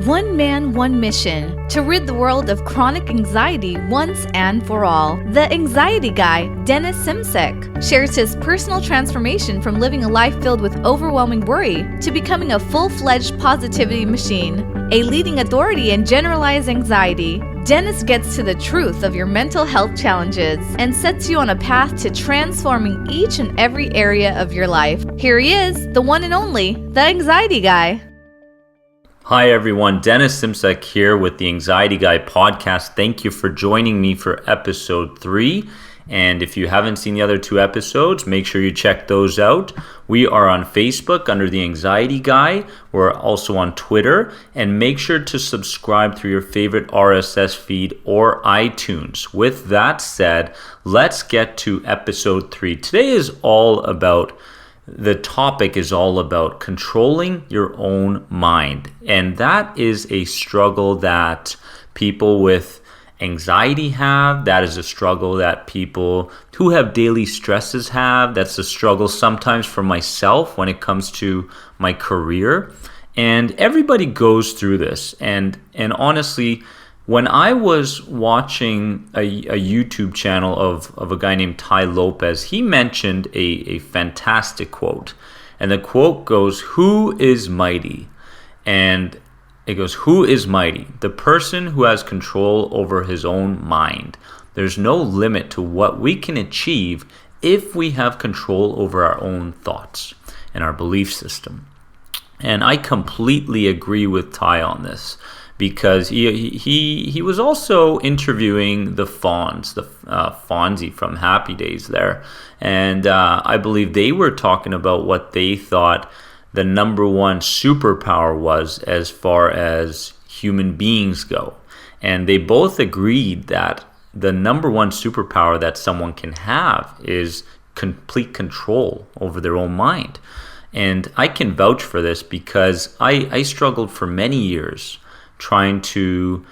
One man, one mission, to rid the world of chronic anxiety once and for all. The Anxiety Guy, Dennis Simsek, shares his personal transformation from living a life filled with overwhelming worry to becoming a full-fledged positivity machine, a leading authority in generalized anxiety. Dennis gets to the truth of your mental health challenges and sets you on a path to transforming each and every area of your life. Here he is, the one and only, the Anxiety Guy. Hi everyone, Dennis Simsek here with the Anxiety Guy podcast. Thank you for joining me for episode 3. And if you haven't seen the other 2 episodes, make sure you check those out. We are on Facebook under the Anxiety Guy. We're also on Twitter. And make sure to subscribe through your favorite RSS feed or iTunes. With that said, let's get to episode 3. The topic is all about controlling your own mind. And that is a struggle that people with anxiety have. That is a struggle that people who have daily stresses have. That's a struggle sometimes for myself when it comes to my career. And everybody goes through this. And honestly, when I was watching a YouTube channel of a guy named Tai Lopez, he mentioned a fantastic quote. And the quote goes, "Who is mighty?" And it goes, "Who is mighty? The person who has control over his own mind. There's no limit to what we can achieve if we have control over our own thoughts and our belief system." And I completely agree with Tai on this, because he was also interviewing the Fonzie from Happy Days there. And I believe they were talking about what they thought the number one superpower was as far as human beings go. And they both agreed that the number one superpower that someone can have is complete control over their own mind. And I can vouch for this because I struggled for many years trying to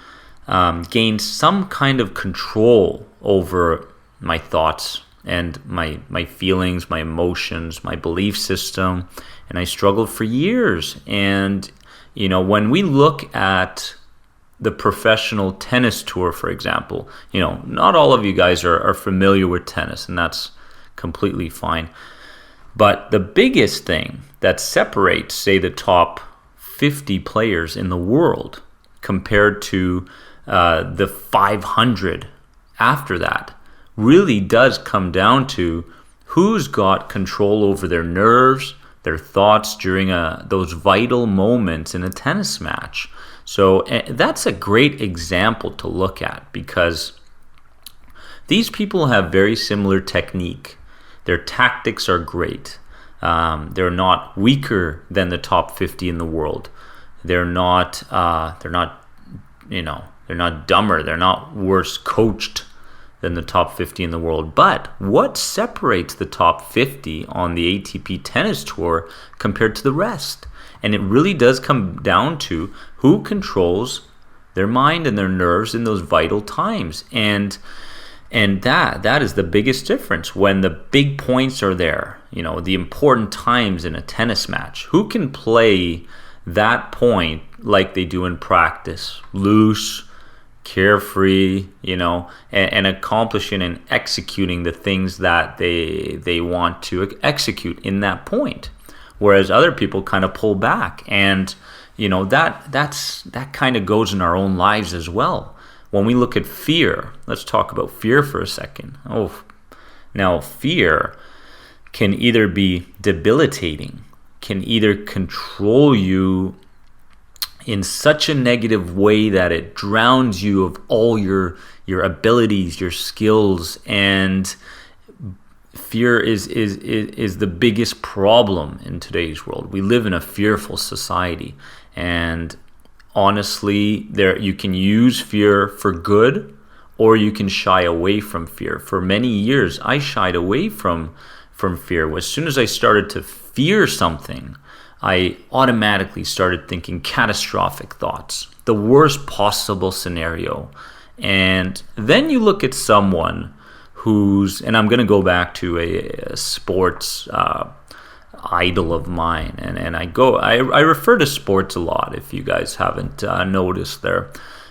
gain some kind of control over my thoughts and my feelings, my emotions, my belief system. And I struggled for years. And, when we look at the professional tennis tour, for example, not all of you guys are familiar with tennis, and that's completely fine. But the biggest thing that separates, say, the top 50 players in the world compared to the 500 after that really does come down to who's got control over their nerves, their thoughts during those vital moments in a tennis match. So that's a great example to look at, because these people have very similar technique. Their tactics are great. They're not weaker than the top 50 in the world. They're not dumber. They're not worse coached than the top 50 in the world. But what separates the top 50 on the ATP tennis tour compared to the rest? And it really does come down to who controls their mind and their nerves in those vital times. And that is the biggest difference. When the big points are there, the important times in a tennis match, who can play that point like they do in practice, loose, carefree, and accomplishing and executing the things that they want to execute in that point, whereas other people kind of pull back. And that kind of goes in our own lives as well. When we look at fear, let's talk about fear for a second. Now fear can either be debilitating, can either control you in such a negative way that it drowns you of all your abilities, your skills. And fear is the biggest problem in today's world. We live in a fearful society, and honestly, you can use fear for good, or you can shy away from fear. For many years, I shied away from fear. As soon as I started to fear something, I automatically started thinking catastrophic thoughts, the worst possible scenario. And then you look at someone and I'm going to go back to a sports idol of mine, and I refer to sports a lot, if you guys haven't noticed there.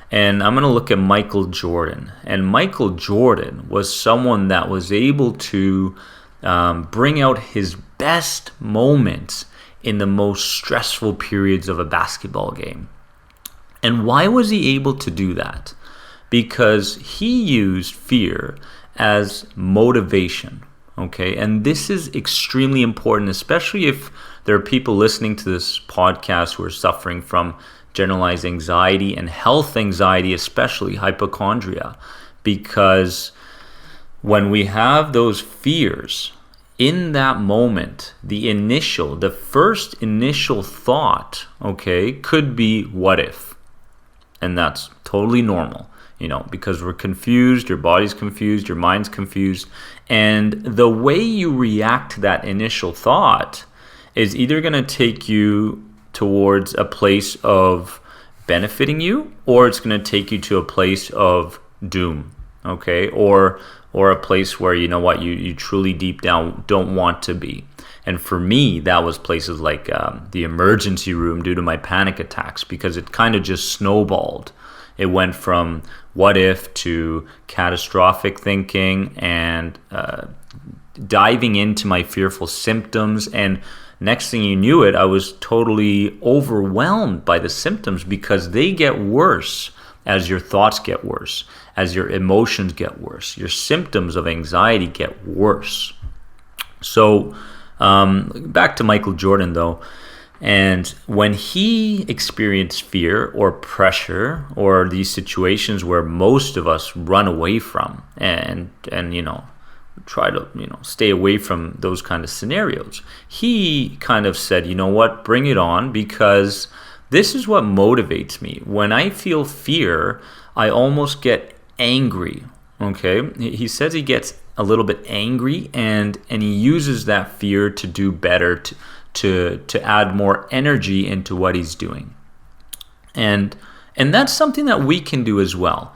And I'm going to look at Michael Jordan. And Michael Jordan was someone that was able to bring out his best moments in the most stressful periods of a basketball game. And why was he able to do that? Because he used fear as motivation. Okay, and this is extremely important, especially if there are people listening to this podcast who are suffering from generalized anxiety and health anxiety, especially hypochondria, because when we have those fears in that moment, the first initial thought, okay, could be what if, and that's totally normal. Because we're confused, your body's confused, your mind's confused. And the way you react to that initial thought is either going to take you towards a place of benefiting you, or it's going to take you to a place of doom, okay? Or a place where, you truly deep down don't want to be. And for me, that was places like the emergency room due to my panic attacks, because it kind of just snowballed. It went from what if to catastrophic thinking and diving into my fearful symptoms. And next thing you knew I was totally overwhelmed by the symptoms, because they get worse as your thoughts get worse, as your emotions get worse. Your symptoms of anxiety get worse. So back to Michael Jordan, though. And when he experienced fear or pressure or these situations where most of us run away from and try to stay away from those kind of scenarios, he kind of said, what, bring it on, because this is what motivates me. When I feel fear, I almost get angry. Okay, he says he gets a little bit angry, and he uses that fear to do better, to add more energy into what he's doing. And that's something that we can do as well.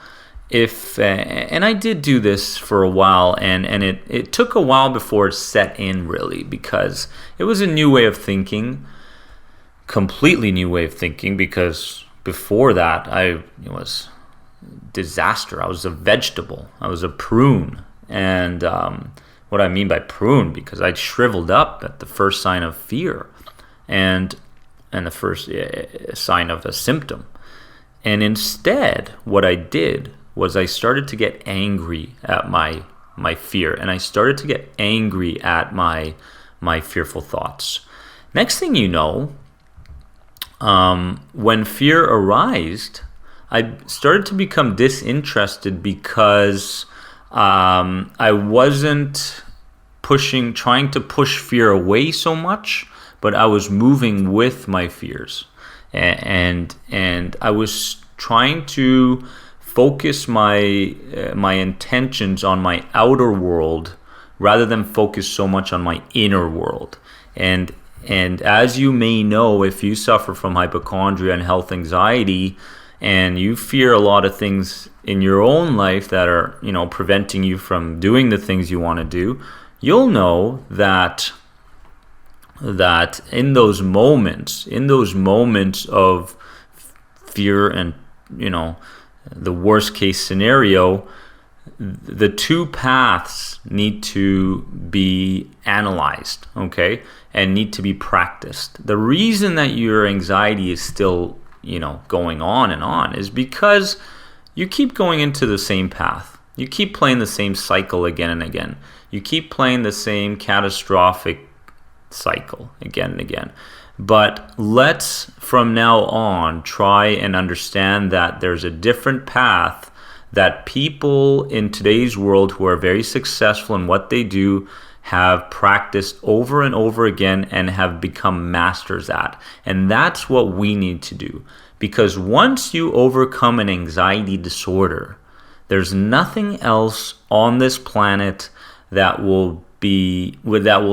And I did do this for a while, and it took a while before it set in, really, because it was a new way of thinking, completely new way of thinking, because before that it was disaster. I was a vegetable. I was a prune. And what I mean by prune, because I'd shriveled up at the first sign of fear and the first sign of a symptom. And instead, what I did was I started to get angry at my fear, and I started to get angry at my fearful thoughts. Next thing you know, when fear arose, I started to become disinterested, because I wasn't trying to push fear away so much, but I was moving with my fears, and I was trying to focus my intentions on my outer world rather than focus so much on my inner world. And as you may know, if you suffer from hypochondria and health anxiety, and you fear a lot of things in your own life that are, preventing you from doing the things you want to do, you'll know that in those moments of fear and, the worst case scenario, the two paths need to be analyzed, okay, and need to be practiced. The reason that your anxiety is still going on and on is because you keep going into the same path. You keep playing the same cycle again and again. You keep playing the same catastrophic cycle again and again. But let's, from now on, try and understand that there's a different path that people in today's world who are very successful in what they do have practiced over and over again and have become masters at. And that's what we need to do. Because once you overcome an anxiety disorder, there's nothing else on this planet that will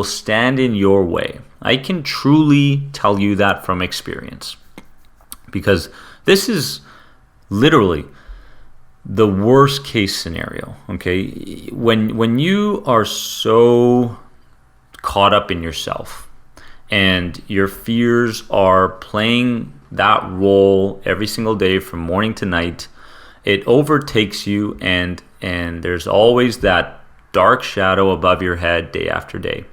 stand in your way. I can truly tell you that from experience. Because this is literally the worst case scenario, okay? When you are so caught up in yourself, and your fears are playing that role every single day from morning to night, it overtakes you, and there's always that dark shadow above your head day after day.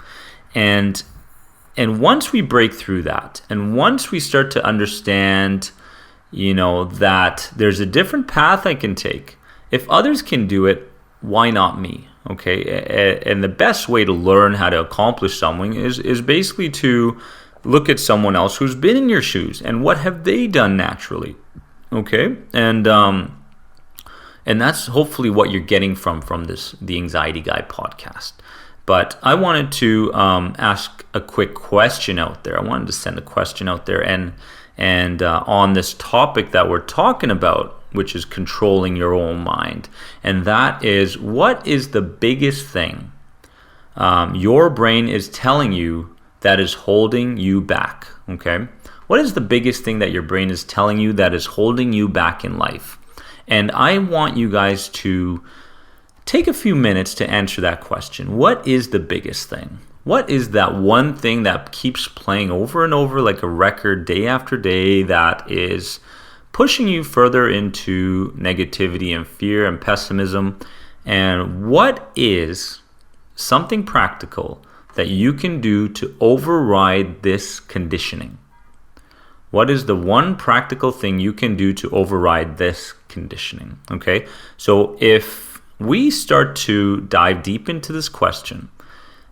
And once we break through that, and once we start to understand, that there's a different path I can take. If others can do it, why not me? Okay, and the best way to learn how to accomplish something is basically to look at someone else who's been in your shoes and what have they done naturally. Okay, and that's hopefully what you're getting from the Anxiety Guy podcast. But I wanted to ask a quick question out there. I wanted to send a question out there, and on this topic that we're talking about, which is controlling your own mind. And that is, what is the biggest thing your brain is telling you that is holding you back? Okay? What is the biggest thing that your brain is telling you that is holding you back in life? And I want you guys to take a few minutes to answer that question. What is the biggest thing? What is that one thing that keeps playing over and over like a record day after day that is pushing you further into negativity and fear and pessimism? And what is something practical that you can do to override this conditioning? What is the one practical thing you can do to override this conditioning? Okay, so if we start to dive deep into this question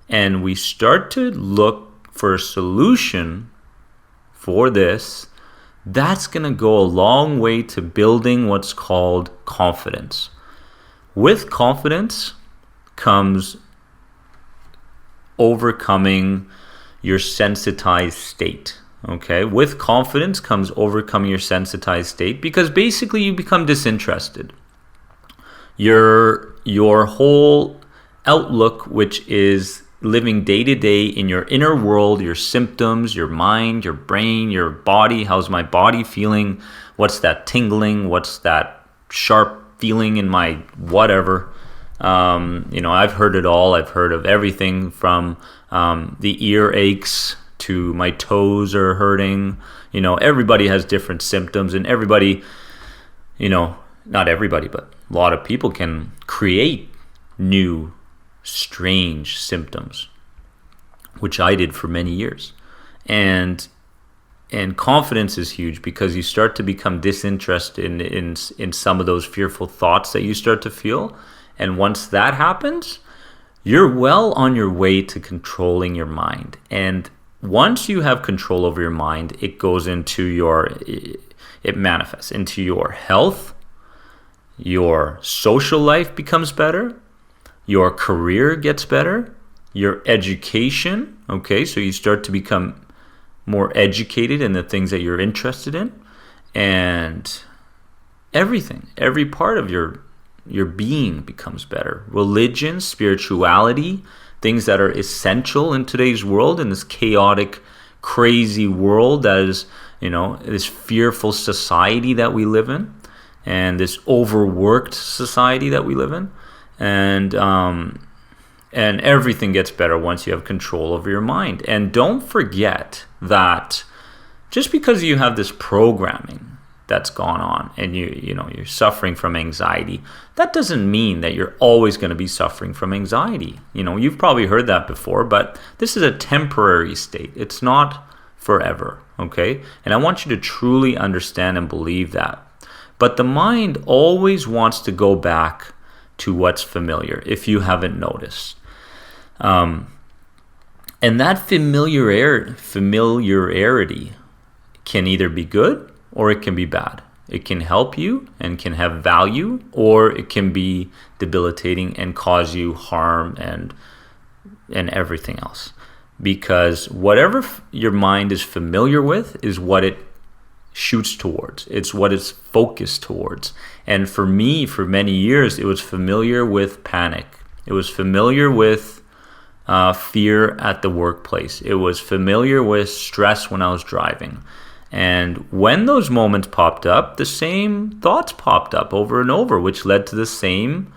and we start to look for a solution for this, that's going to go a long way to building what's called confidence. With confidence comes overcoming your sensitized state. Okay, with confidence comes overcoming your sensitized state, because basically you become disinterested. Your whole outlook, which is living day to day in your inner world, your symptoms, your mind, your brain, your body. How's my body feeling? What's that tingling? What's that sharp feeling in my whatever? I've heard it all. I've heard of everything from the ear aches to my toes are hurting. Everybody has different symptoms, and everybody, not everybody, but a lot of people can create new, strange symptoms, which I did for many years. And confidence is huge, because you start to become disinterested in some of those fearful thoughts that you start to feel. And once that happens, you're well on your way to controlling your mind. And once you have control over your mind, it manifests into your health. Your social life becomes better. Your career gets better. Your education, okay, so you start to become more educated in the things that you're interested in. And everything, every part of your being becomes better. Religion, spirituality, things that are essential in today's world, in this chaotic, crazy world that is, this fearful society that we live in, and this overworked society that we live in. And everything gets better once you have control over your mind. And don't forget that just because you have this programming that's gone on and you're suffering from anxiety, that doesn't mean that you're always going to be suffering from anxiety. You've probably heard that before, but this is a temporary state. It's not forever, okay? And I want you to truly understand and believe that. But the mind always wants to go back to what's familiar, if you haven't noticed. And that familiarity can either be good or it can be bad. It can help you and can have value, or it can be debilitating and cause you harm and everything else. Because whatever your mind is familiar with is what it shoots towards. It's what it's focused towards. And for me, for many years, it was familiar with panic. It was familiar with fear at the workplace. It was familiar with stress when I was driving. And when those moments popped up, the same thoughts popped up over and over, which led to the same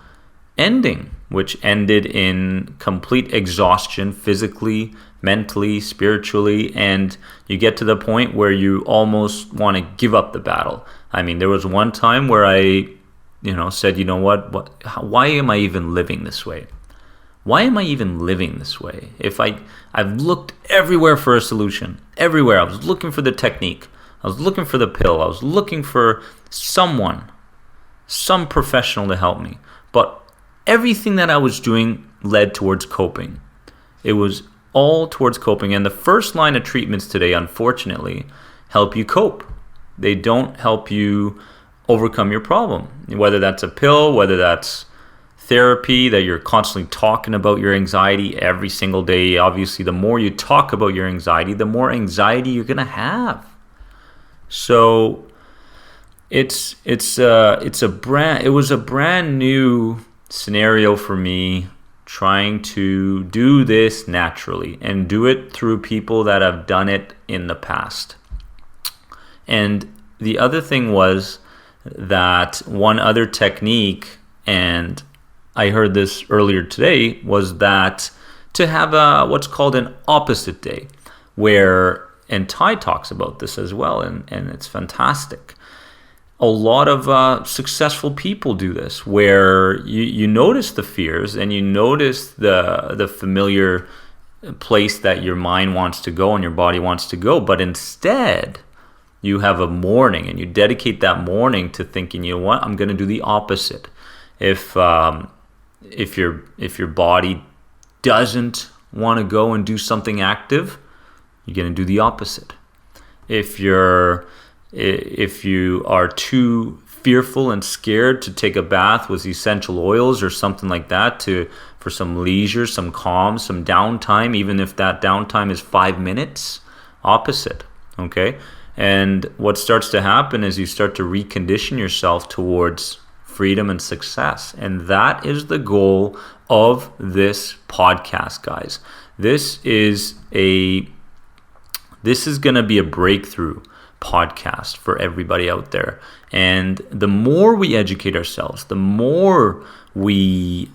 ending, which ended in complete exhaustion, physically, mentally, spiritually, and you get to the point where you almost want to give up the battle. I mean, there was one time where I, said, why am I even living this way? Why am I even living this way? If I've looked everywhere for a solution, everywhere. I was looking for the technique. I was looking for the pill. I was looking for some professional to help me. But everything that I was doing led towards coping. It was all towards coping. And the first line of treatments today, unfortunately, help you cope. They don't help you overcome your problem. Whether that's a pill, whether that's therapy, that you're constantly talking about your anxiety every single day. Obviously, the more you talk about your anxiety, the more anxiety you're going to have. So it was a brand new scenario for me, trying to do this naturally and do it through people that have done it in the past. And the other thing was that one other technique, and I heard this earlier today, was that to have what's called an opposite day, and Ty talks about this as well, and it's fantastic. A lot of successful people do this, where you notice the fears and you notice the familiar place that your mind wants to go and your body wants to go, but instead you have a morning and you dedicate that morning to thinking, you know what, I'm going to do the opposite. If your body doesn't want to go and do something active, you're going to do the opposite. If you are too fearful and scared to take a bath with essential oils or something like that for some leisure, some calm, some downtime, even if that downtime is 5 minutes, opposite, okay? And what starts to happen is you start to recondition yourself towards freedom and success. And that is the goal of this podcast, guys. This is going to be a breakthrough podcast for everybody out there. And the more we educate ourselves, the more we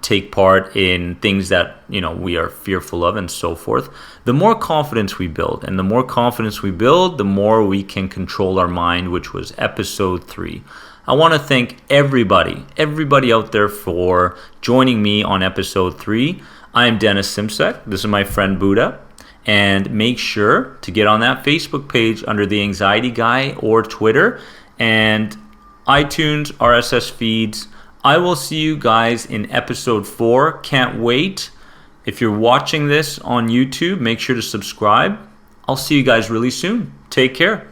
take part in things that we are fearful of and so forth, the more confidence we build. And the more confidence we build, the more we can control our mind, which was episode 3. I want to thank everybody out there for joining me on episode 3. I am Dennis Simsek. This is my friend Buddha. And make sure to get on that Facebook page under The Anxiety Guy, or Twitter and iTunes, RSS feeds. I will see you guys in episode 4. Can't wait. If you're watching this on YouTube, make sure to subscribe. I'll see you guys really soon. Take care.